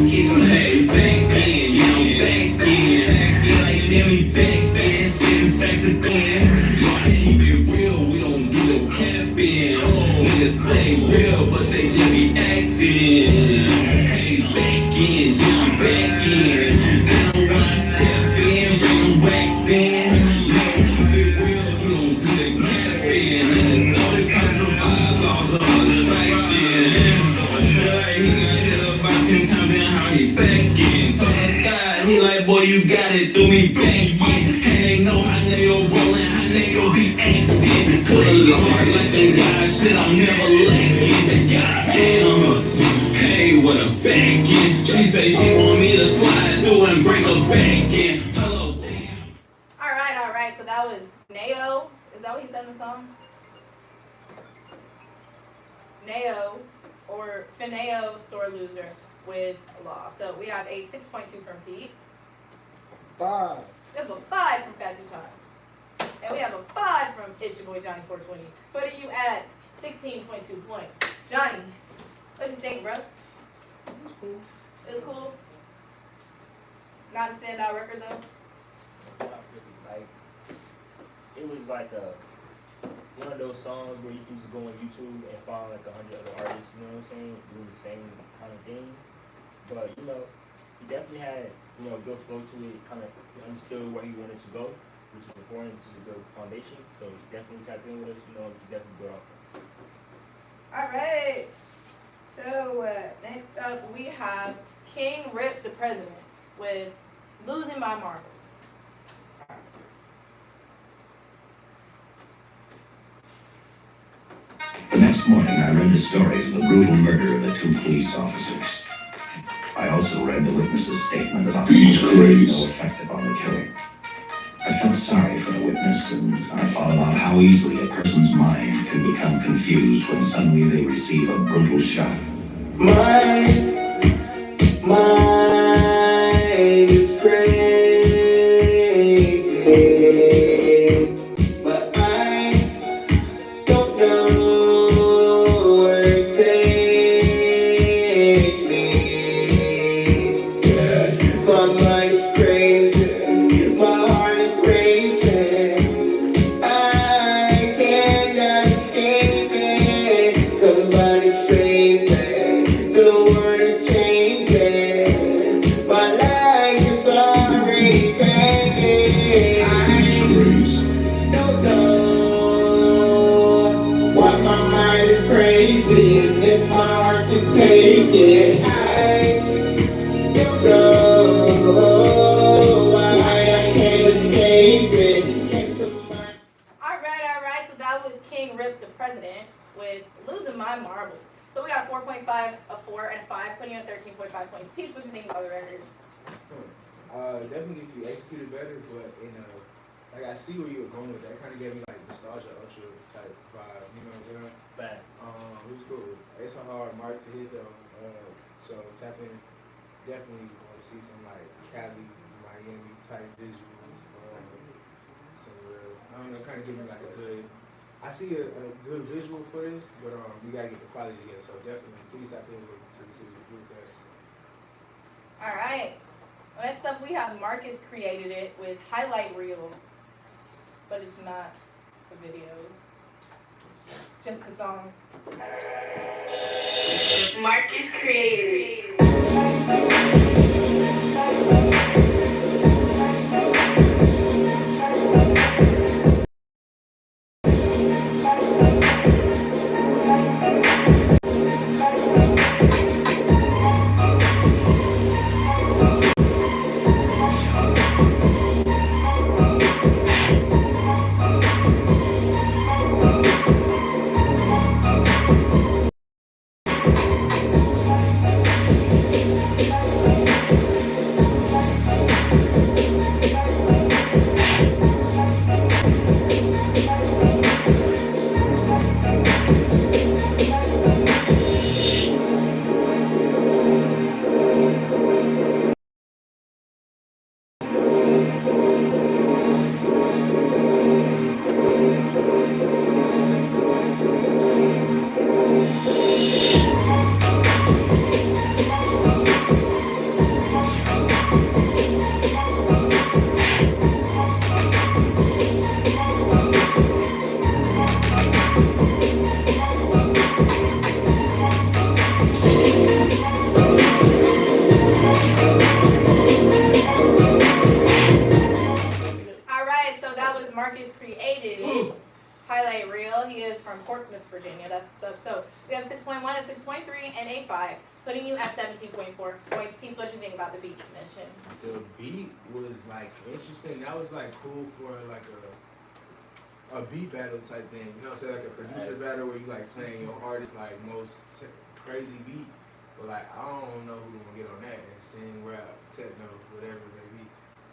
He's on hey, back in, you know, back in. Like them, he back in, spitting facts again. Gotta keep it real, we don't do no capping. Niggas say real, but they just be acting. Hey, back in, jump back in. I don't wanna step in, bring them racks in. No, keep it real, you don't do the capping. And it's all the positive vibe, laws of attraction. He got hit up about 10 times, then how he back in. Told that guy, he like, boy, you got it, threw me back in. And they know how they rolling, how they be acting. Play hard like they got shit, I'm never lacking. Goddamn, hey, what a back in. She say she want me to slide through and bring her back in. Hello, damn. Alright, so that was Nao. Is that what he said in the song? Nao, or Fineo, sore loser with Law. So we have a 6.2 from Pete's. 5. We have a 5 from Fat Two Times. And we have a 5 from It's Your Boy Johnny 420. Putting you at 16.2 points. Johnny, what you think, bro? It was cool. Not a standout record though. Not really. Like, it was like one of those songs where you can just go on YouTube and find like 100 other artists, you know what I'm saying, doing the same kind of thing. But you know, he definitely had, you know, a good flow to it. Kind of understood where he wanted to go, which is important, which is a good foundation. So definitely tap in with us. You know, definitely go out. Alright. So next up we have King Rip the President with Losing My Marbles. The next morning, I read the stories of the brutal murder of the 2 police officers. I also read the witness's statement about the no effect upon the killing. I felt sorry for the witness, and I thought about how easily a person's mind can become confused when suddenly they receive a brutal shock. My mind is crazy, but I don't know where it takes me. My mind is crazy, my heart is racing. I cannot escape it. Somebody save me. The world is changing. My life is already changing. I don't know why my mind is crazy. If my heart can take it, I don't know why I can't escape it. Alright, so that was King Rip the President with Losing My Marbles. So we got 4.5, a 4, and a 5, putting you at 13.5 points. Peace, what you think about the record? Definitely needs to be executed better, but like I see where you were going with that. It kind of gave me like nostalgia ultra type vibe, you know what I'm saying? Facts. It was cool. It's a hard mark to hit though. So tap in. Definitely want to see some like Cali, Miami type visuals. Some real, I don't know, kind of give me like a good. I see a good visual for this, but we gotta get the quality together. So definitely, please tap in to the season group that. Alright. Next up, we have Marcus created it with Highlight Reel, but it's not a video, just a song. Marcus created. Highlight Reel. He is from Portsmouth, Virginia. That's what's up. So we have 6.1, a 6.3, and a 5, putting you at 17.4 points. Pete, what do you think about the beat submission? The beat was like interesting. That was like cool for like a beat battle type thing. You know what I'm saying? Like a producer battle where you like playing your hardest, like most crazy beat. But like I don't know who's gonna get on that and sing rap, techno, whatever it may be.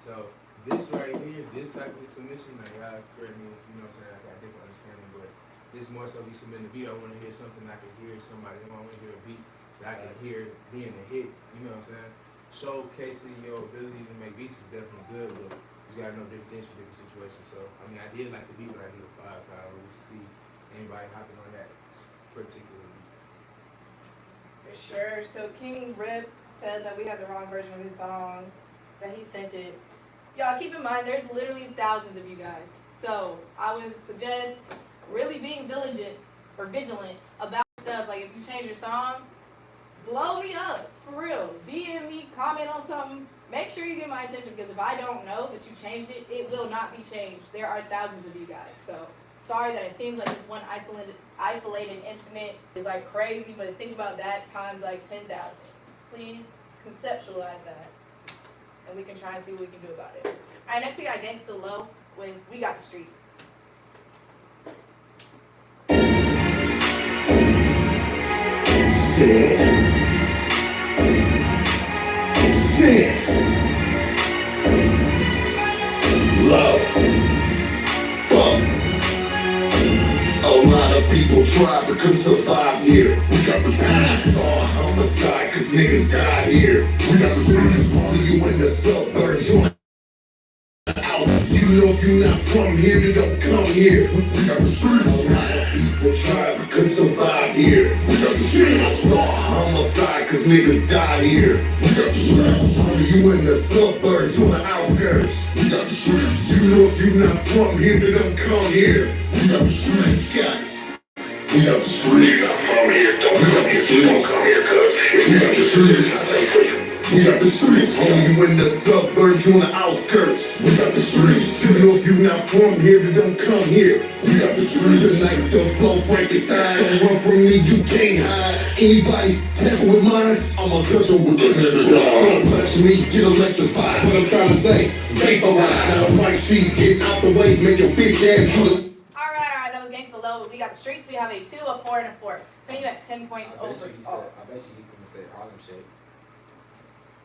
So this right here, this type of submission, like y'all correct me, you know what I'm saying? I got a different understanding, but this is more so you submit a beat. I want to hear something I can hear somebody. I want to hear a beat that I can hear being a hit. You know what I'm saying? Showcasing your ability to make beats is definitely good, but you gotta know different things for different situations. So I mean, I did like the beat, but I did a 5. I really see anybody hopping on that particular beat. For sure. So King Rip said that we had the wrong version of his song, that he sent it. Y'all keep in mind, there's literally thousands of you guys. So I would suggest really being vigilant about stuff. Like if you change your song, blow me up, for real. DM me, comment on something. Make sure you get my attention, because if I don't know that you changed it, it will not be changed. There are thousands of you guys. So sorry that it seems like this one isolated incident is like crazy, but think about that times like 10,000. Please conceptualize that, and we can try and see what we can do about it. All right, next we got Gangsta Low with We Got the Streets. Love. people try but couldn't survive here. We got the streets, all homicide, cause niggas died here. We got the streets, only you in the suburbs, you out. You know if you not from here, you don't come here. We got the streets, a lot of people try but couldn't survive here. We got the streets, all homicide, cause niggas died here. We got the streets, only you in the suburbs, you on the outskirts. We got the streets, you know if you not from here, you don't come here. We got the streets, Scott. We got the streets, not from here, don't come here, don't come here, cuz. We got the streets. We got the streets, homie, you in the suburbs, you on the outskirts. We got the streets, you know if you not from here, you don't come here. We got the streets, tonight the flow Frankenstein. Don't run from me, you can't hide. Anybody tamper with mine, I'ma touch them with the hand of God. Don't touch me, get electrified. What I'm trying to say, vaporize. Now white sheets, get out the way, make your bitch ass do the. Alright, that was Gangsta Low. We got the streets, we have a 2, a 4, and a 4. Putting you at 10 points I bet over. you he said, I bet you he couldn't say Harlem Shake.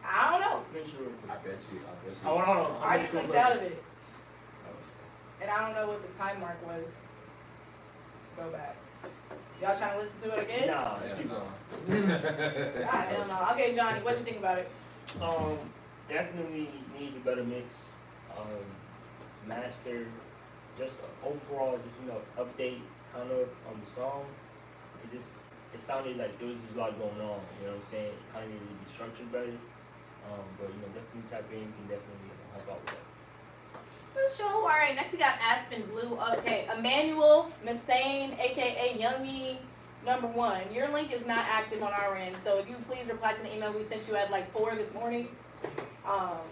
I don't know. Finish your I bet you. Oh, hold on. I just clicked out of it. And I don't know what the time mark was. Let's go back. Y'all trying to listen to it again? Nah, let's keep going. God, hell no. Okay, Johnny, what you think about it? Definitely needs a better mix. Master, just overall, update kind of on the song. It sounded like there was just a lot going on. You know what I'm saying? It kind of needed to be structured better. But definitely tap in. You can definitely help out with that. For sure. All right, next we got Aspen Blue. Okay, Emmanuel Missane, aka Youngie #1. Your link is not active on our end, so if you please reply to the email we sent you at like 4 this morning,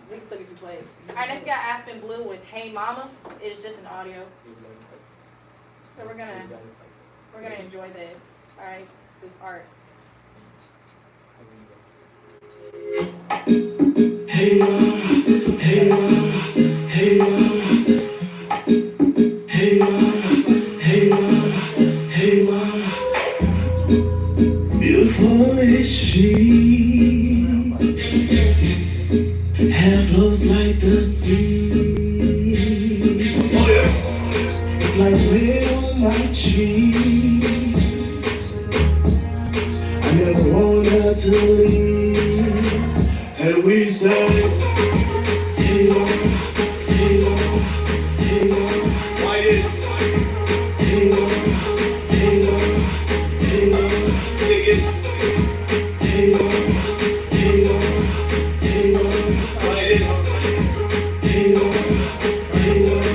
we can still get you played. All right, next we got Aspen Blue with Hey Mama. It's just an audio, so we're gonna enjoy this. All right, this art. Hey mama, hey mama, hey mama, hey mama, hey mama, hey mama. Beautiful is she, hair flows like the sea. Oh yeah, it's like wind on my tree. I never want her to leave. And we say, hey mama, hey mama, hey mama. Why did? Hey mama, hey mama, hey mama. Take it. Hey mama, hey mama, hey mama. Why did? Hey mama, hey mama,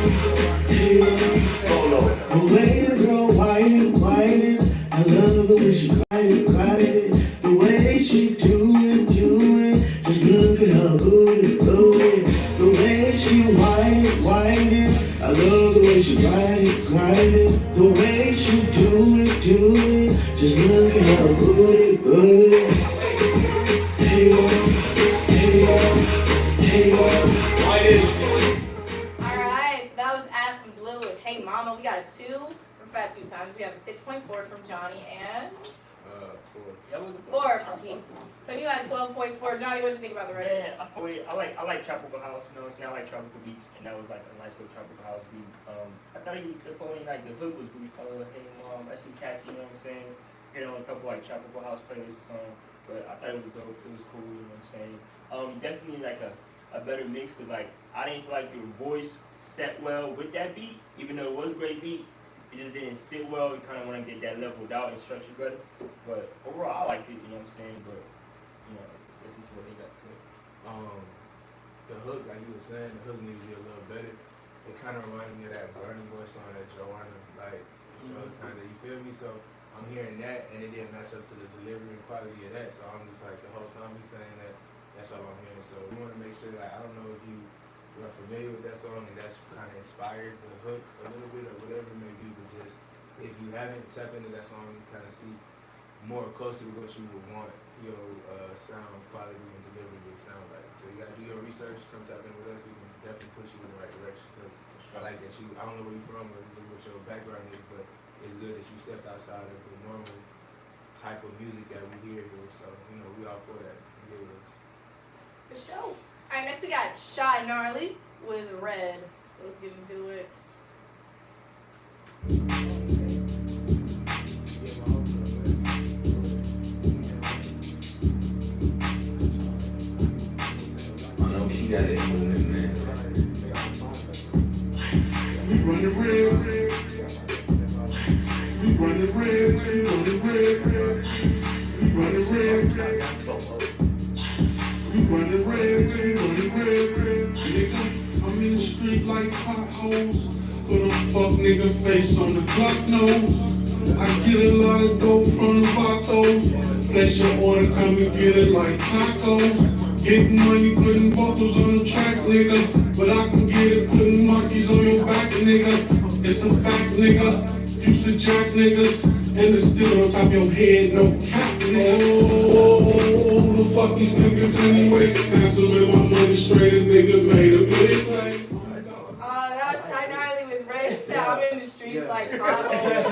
hey mama. Oh no. The way the girl whining, I love the way she grind it. The way she do it. Just look at her booty. The way she whine it. I love the way she grind it. The way she do it. Just look at her booty. Hey mama, hey mama, hey mama. Whine it. Alright, so that was Aspen Blue with Hey Mama. We got a 2 from Fat 2 Times. We have a 6.4 from Johnny and 4 from Keith. But you had 12.4. Johnny, what did you think about the rest? Man, I like tropical house. You know what I'm saying? I like tropical beats, and that was like a nice little tropical house beat. I thought the hook was really fun. Hey mom, that's some catchy. You know what I'm saying? Hit on a couple like tropical house playlists or something. But I thought it was dope. It was cool. You know what I'm saying? Definitely like a better mix, because like I didn't feel like your voice set well with that beat, even though it was a great beat. It just didn't sit well. You kind of want to get that leveled out and structured better. But overall, I liked it. You know what I'm saying? But listen to what they got to say. The hook, like you were saying, the hook needs to be a little better. It kind of reminds me of that Burning Boy song that Joanna, like, so kind of, you feel me? So I'm hearing that, and it didn't match up to the delivery and quality of that. So I'm just like, the whole time he's saying that, that's all I'm hearing. So we want to make sure, like, I don't know if you are familiar with that song and that's kind of inspired the hook a little bit or whatever it may be, but just if you haven't tapped into that song, you kind of see more closer to what you would want your sound quality and delivery to sound like. So you gotta do your research, come tap in with us, we can definitely push you in the right direction, because I like that I don't know where you're from or what your background is, but it's good that you stepped outside of the normal type of music that we hear here, so we all for that. Get with us. For sure. Alright, next we got Shy Gnarly with Red. So let's get into it. gotta implement, man. We running red. We running red. We running red. We running red. We running red. We running red. Nigga, I'm in the street like potholes. Put a fuck nigga face on the clock nose. I get a lot of dope from the vatos. Place your order, come and get it like tacos. Getting money, putting vocals on the track, nigga. But I can get it, putting monkeys on your back, nigga. It's a fact, nigga. Used to jack niggas, and it's still on top of your head, no cap, nigga. Oh, the fuck these niggas anyway. Answer me my money straight, a nigga made a million. That was Shy Gnarly with Ray. Said I'm in the street like potholes.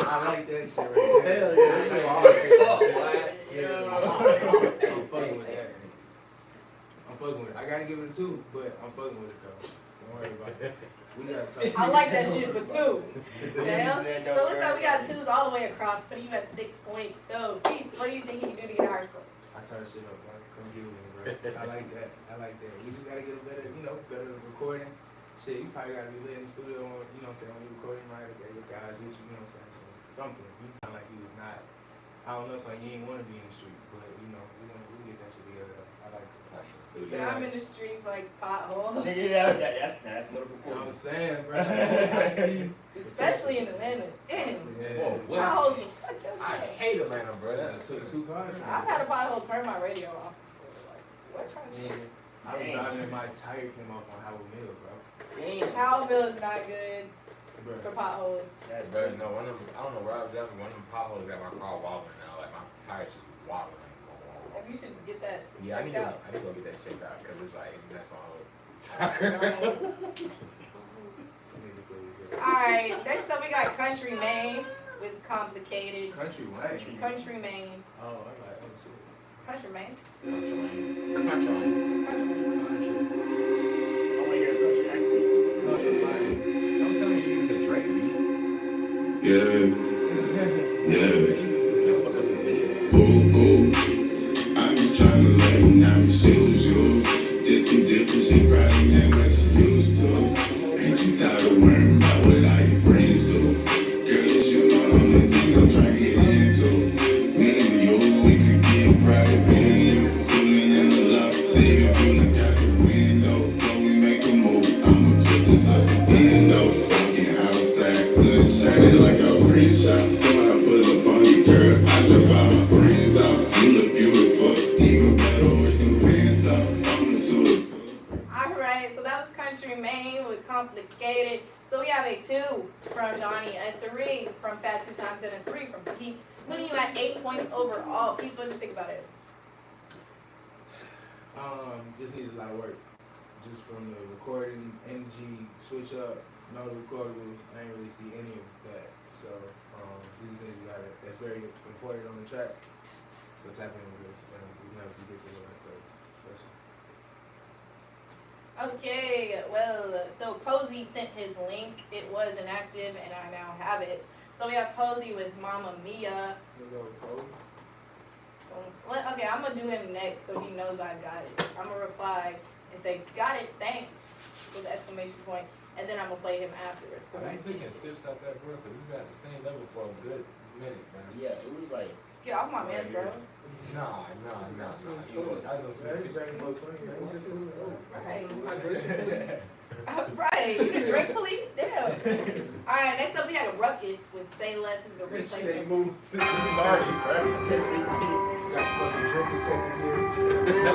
I like that shit right there. Hell yeah, that shit hard. I'm fucking with that. I'm fucking with it. I gotta give it a 2, but I'm fucking with it though. Don't worry about it. We gotta talk. I like that shit, but 2. Yeah. So looks like we got 2s all the way across, putting you at 6 points. So, Pete, what do you think you can do to get a higher score? I turn shit up, bro. Come get with me, bro. I like that. I like that. We just gotta get a better, better recording. Shit, you probably gotta be lit in the studio, when you when you recording, you might have to get your guys with you, so something. You kind of like you was not, I don't know, it's like you ain't want to be in the street, but we'll get that shit together. I like it. So I'm in the streets like potholes. Yeah, that's notable. You know what I'm saying, bro? I see. Especially in Atlanta. Damn. Yeah. Potholes will fuck your I shit. hate Atlanta, bro. That took 2 cars. I've had a pothole turn my radio off before. Like, what kind of shit? I was driving and my tire came off on Howard Mill, bro. Damn. Howellville is not good Bro. for potholes. That's Bro, no, one of them, I don't know where I was driving, one of them potholes got my car wobbling now. Like, my tires just wobbling. You should get that Yeah, I checked need to out. go get that checked out, because it's like, that's my whole tire. Alright, next up we got Country Maine with Complicated. Country, what? Country Maine. Oh, I like that shit. Country Maine. I'm not trying. I want to hear a country accent. Country line. I'm telling you, you use a Drake beat. Yeah. Boom, boom. I be tryna let him now choose you. Did some different shit, probably ain't what you used to. Ain't you tired of worrying about what all your friends do? Girl, it's you the only thing I'm trying to get into. Me and you, we could get a private video. Cooling in the loft, see if you look out the window. Before we make a move, I'ma put this up some window. Fucking outside, sunshine like a green shot. When I pull up on you, girl, I jump out my friends out. You look beautiful, even better with them pants off. I'm the super. Alright, so that was Country Maine with Complicated. So we have a 2 from Johnny, a 3 from Fat 2 Times, and a 3 from Pete, putting you at 8 points overall. Pete, what do you think about it? Just needs a lot of work. Just from the recording, energy, switch up, no recordables. I ain't really see any of that. So these are things that's very important on the track. So it's happening with this, and we have to get to the right place. Okay, well, so Posey sent his link. It was inactive, and I now have it. So we have Posey with Mamma Mia. Well, okay, I'm gonna do him next so he knows I got it. I'm gonna reply and say, got it, thanks, with the exclamation point, and then I'm gonna play him afterwards. I ain't taking sips out that, bro, because we've been at the same level for a good minute, man. Yeah, it was like. Get off my mans, bro. Nah. So, I don't say Right, you the Drake police? Damn. Alright, next up we had a Ruckus with Say Less is a replay. Since we started, bro. Got fucking drink detective here.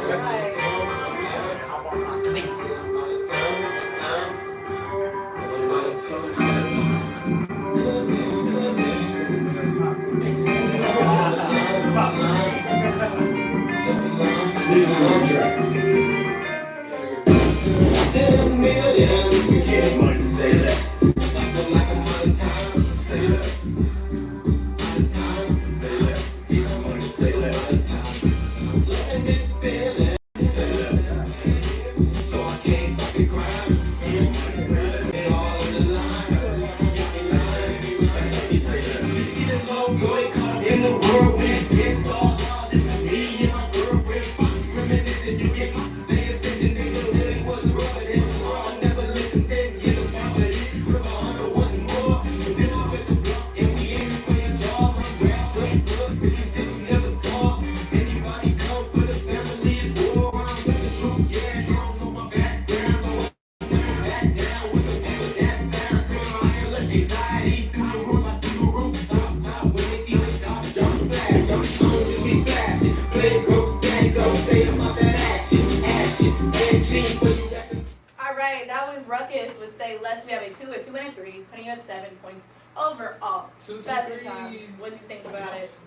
have a 2, a 2, and a 3, putting you at 7 points overall. That's the time. What do you think about it?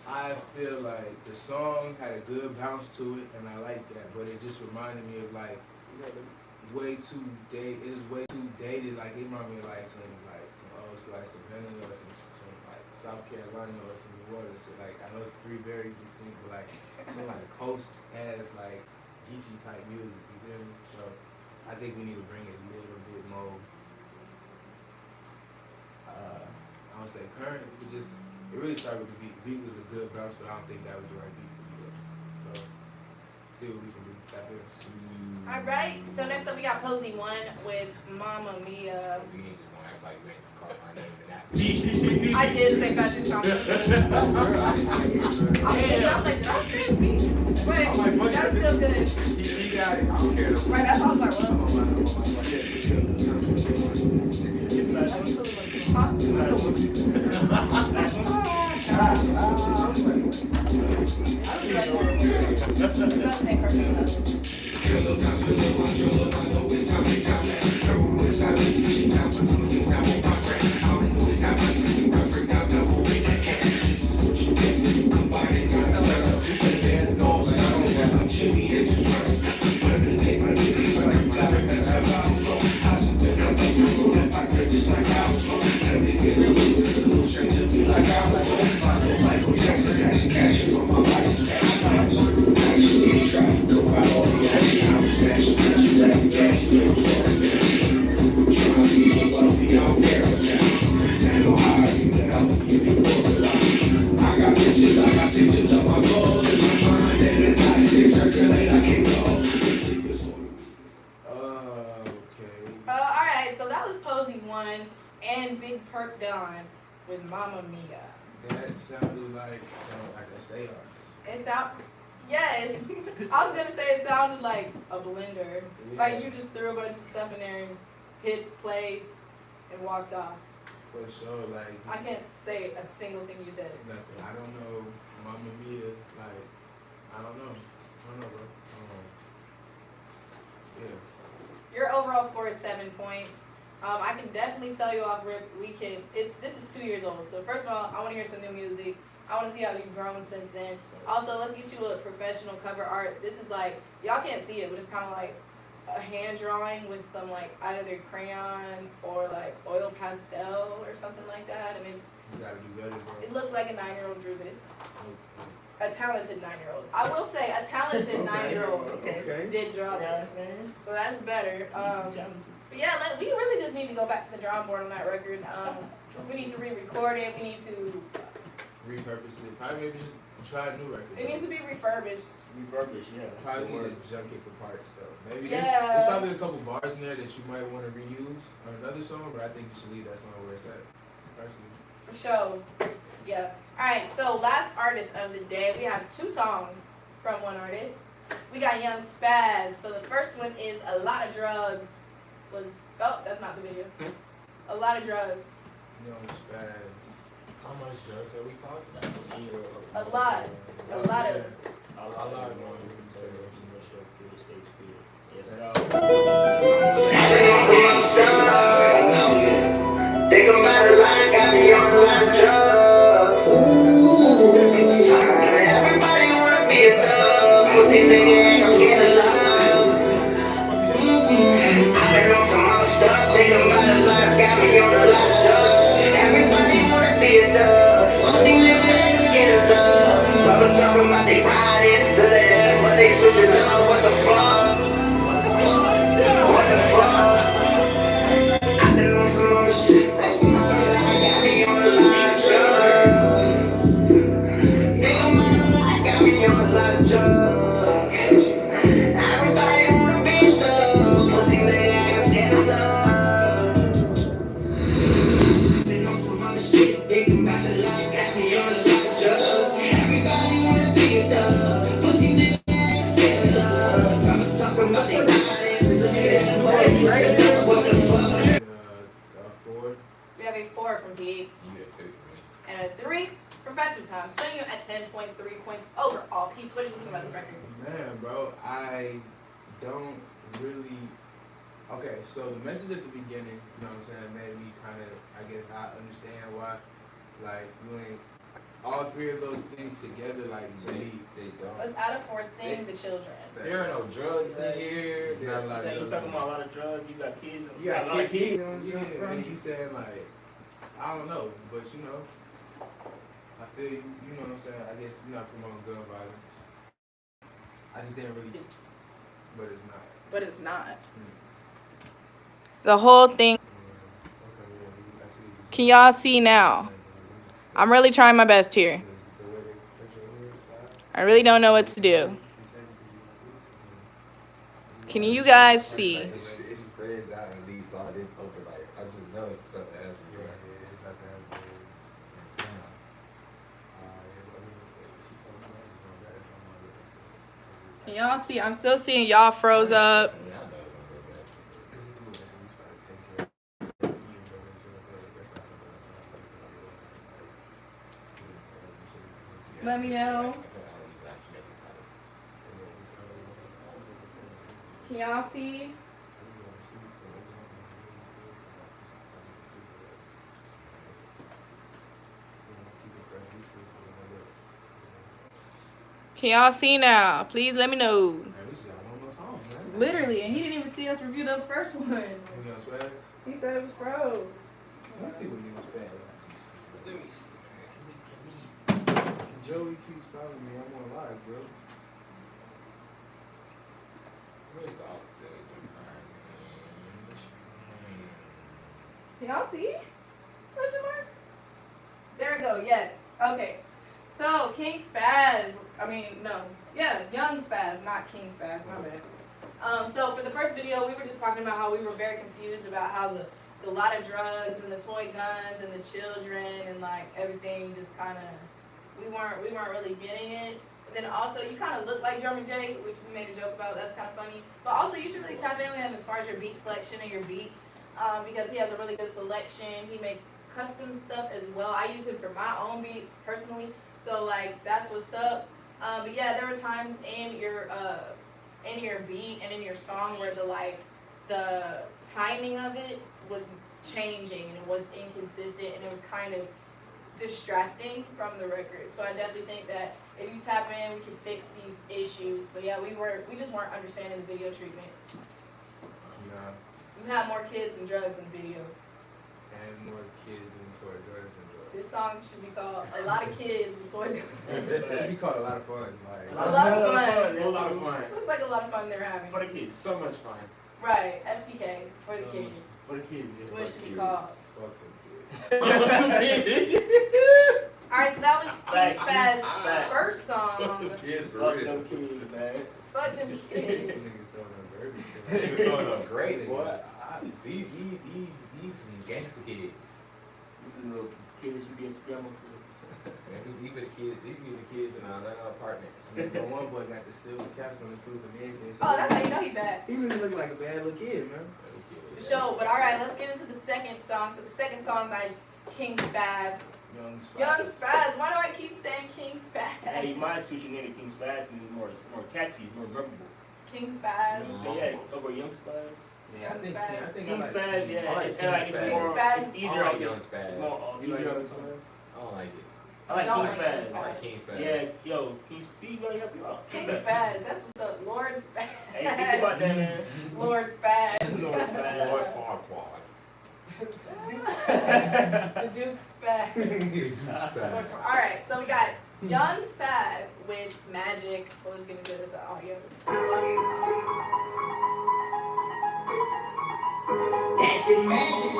I feel like the song had a good bounce to it, and I like that, but it just reminded me of like, way too dated. It was way too dated. Like it reminded me of like some old school, like Savannah or some like South Carolina or some New Orleans shit. Like I know it's 3 very distinct, but like some like coast has like Geechee type music. You feel me? So I think we need to bring it a little bit more. I don't say current. It really started with the beat. The beat was a good bounce, but I don't think that was the right beat for you. So see what we can do. Tap in. Alright, so next up we got Posey 1 with Mamma Mia. We ain't just gonna act like we ain't just call my name in that. I did say Fashion Company. I was like, did I say beat? Wait, that's still good. You got it. I don't care. Right, that's all I was like, Alright, so that was Posey 1 and Big Perk Dawn with Mamma Mia. That sounded like a seance. It yes. I was gonna say it sounded like a blender. Yeah. Like you just threw a bunch of stuff in there and hit play and walked off. For sure, like I can't say a single thing you said. nothing. I don't know, Mamma Mia. Like I don't know, bro. Yeah. Your overall score is 7 points. I can definitely tell you off rip. This is 2 years old. So first of all, I want to hear some new music. I want to see how you've grown since then. Also, let's get you a professional cover art. This is like, y'all can't see it, but it's kind of like a hand drawing with some like either crayon or like oil pastel or something like that. And You gotta do better, bro. it looked like a 9-year-old drew this. A talented 9-year-old. I will say a talented 9-year-old Okay. did draw this. So that's better. But yeah, we really just need to go back to the drawing board on that record. We need to re-record it. We need to. Repurpose it. Probably maybe just try a new record. It needs to be refurbished. Refurbished, yeah. Probably need to junk it for parts though. Maybe Yeah. there's probably a couple bars in there that you might want to reuse on another song, but I think you should leave that song where it's at. Personally. For sure. Yeah. Alright, so last artist of the day. We have 2 songs from one artist. We got Young Spaz. So the first one is A Lot of Drugs. So let's go. That's not the video. A Lot of Drugs. Young Spaz. How much drugs are we talking about? A lot. A lot of. Think about it like got me on a lot of drugs. Everybody wanna be a thug, pussy nigga, I'm scared of love. I've been on some other stuff, think about it like got me on a lot of drugs. Everybody wanna be a thug, pussy nigga, I'm scared of love. Brothers talking about they riding to the head, but they switching up, what the fuck? What the fuck? I've been on some other shit. Got me on a lot of drugs. Think about it like got me on a lot of drugs. Everybody wanna be a thug, pussy nigga, I'm scared of love. Been on some other shit, thinking about it like got me on a lot of drugs. Everybody wanna be a thug, pussy nigga, I'm scared of love. I was talking about they riding, so they what they switching up, what the fuck? 4. We have a 4 from Gigs. You get 3 for me. And a 3 from Festival Times. Putting you at 10.3 points overall. Pete, what do you think about this record? Man, bro, I don't really Okay, so the message at the beginning, you know what I'm saying, made me kind of, I guess I understand why, like, you ain't, all three of those things together, like, to me, They don't. Let's add a fourth thing, the children. There are no drugs in here. It's not a lot of You drugs. talking about a lot of drugs, you got kids. You got a lot of kids. You know what I'm saying? And you saying, like, I don't know, but you know, I feel you, you know what I'm saying, I guess you're not promoting gun violence. I just didn't really, but it's not. But it's not. The whole thing. Can y'all see now? I'm really trying my best here. I really don't know what to do. Can you guys see? It spreads out and leaves all this open. Like I just know it's stuff that happens. Can y'all see? I'm still seeing y'all froze up. Let me know. Can y'all see? Can y'all see now? Please let me know. Literally, and he didn't even see us review the first one. He said it was froze. Let's see what you expect. Let me see. Joey keeps calling me. I'm on live, bro. Where's all Can y'all see? Question mark? There we go. Yes. Okay. So King Spaz. Young Spaz, not King Spaz. My bad. So for the first video, we were just talking about how we were very confused about how the lot of drugs and the toy guns and the children and like everything just kind of we weren't really getting it. And then also you kind of look like Drummer J, which we made a joke about. That's kind of funny. But also you should really tap in with him as far as your beat selection and your beats. Because he has a really good selection. He makes custom stuff as well. I use him for my own beats personally, so like that's what's up. But yeah, there were times in your beat and in your song where the timing of it was changing and it was inconsistent and it was kind of distracting from the record. So I definitely think that if you tap in, we can fix these issues. But yeah, we just weren't understanding the video treatment. Yeah. You have more kids and drugs in the video. And more kids and toy guns and drugs. This song should be called A Lot of Kids with Toy Guns. It should be called A Lot of Fun. Like, A lot of fun. A lot of fun. Looks like a lot of fun they're having. For the kids. So much fun. Right, FTK, for the kids. For the kids. That's what it should be called. fuck them kids. Alright, so that was King Facts. Spaz's first song. Fuck the kids for Fuck real. them kids, man. Fuck them kids. Niggas throwing them No, no, great, boy. These some gangster kids. This is little kids you get grandma to. Man, these be the kids in our Atlanta apartments. But one boy got the silver caps on the tooth and everything. So Oh, that's how you know he bad. he really look like a bad little kid, man. For sure, but alright, let's get into the second song. So the second song by King Spaz. Young Spaz. Why do I keep saying King Spaz? Hey, you might switch your name to King Spaz because it's more catchy, it's more memorable. King You Spaz. know what I'm saying? Yeah, over Young Spaz. Yeah, I think I think King I like Spaz, yeah, I like it's King like it's Spaz. more, Spaz. it's easier I like on Young this. Spaz. It's more easier on this one. I don't like it. I like Don't King like Spaz. King I like King Spaz. Yeah, yo, King Steve gonna help you out. King Spaz. That's what's up. Lord Spaz. Hey, think about that, man. Lord Spaz. Lord Spaz. Boy, Farquaad. The Duke Spaz. Duke Spaz. Alright, so we got Young Spaz with Magic. So let's get into this audio. That's it, magic.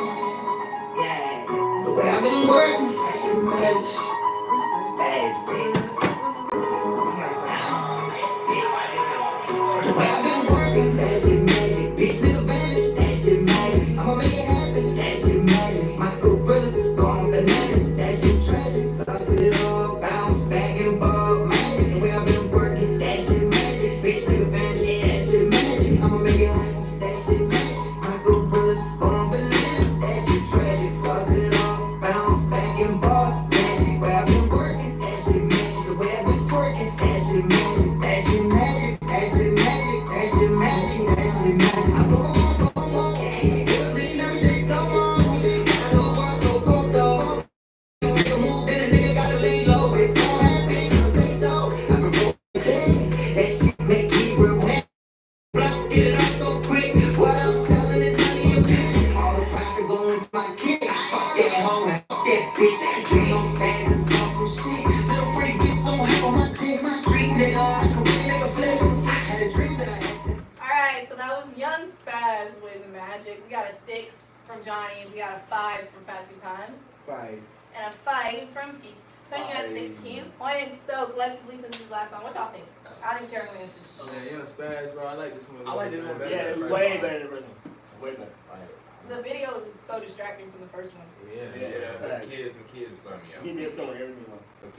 Yeah. The way I've been working, that's just magic. Spaz, bitch. The way I've been working, that's it, magic. Bitch, nigga vanish, that's it, magic. I'ma make it happen, that's it, magic. My school brothers gone bananas, that's it, tragic. Lost it all, bounce back and ball, magic. The way I've been working, that's it, magic. Bitch, nigga vanish, that's it, magic. I'ma make it happen, that's it, magic. My school brothers gone bananas, that's it, tragic. Lost it all, bounce back and ball, magic. The way I've been working, that's it, magic. The way it's my kid. Fuck that hoe and fuck that bitch. Dream on spaz and some shit. Little pretty bitch don't have on my dick. My street nigga, I can really make a flip. I had a dream that I had to. Alright, so that was Young Spaz with Magic. We got a 6 from Johnny. We got a 5 from Fat Two Times. 5. And a 5 from Pete. Putting you at 16. And so collectively since this last song, what y'all think? I didn't care who answered. Okay, yeah, Spaz, bro. I like this one. I like this one better. Yeah, it's way better than the first one. Way better. The video was so distracting from the first one. Yeah. Yeah, Facts. the kids throw me out. You did throwing everything off.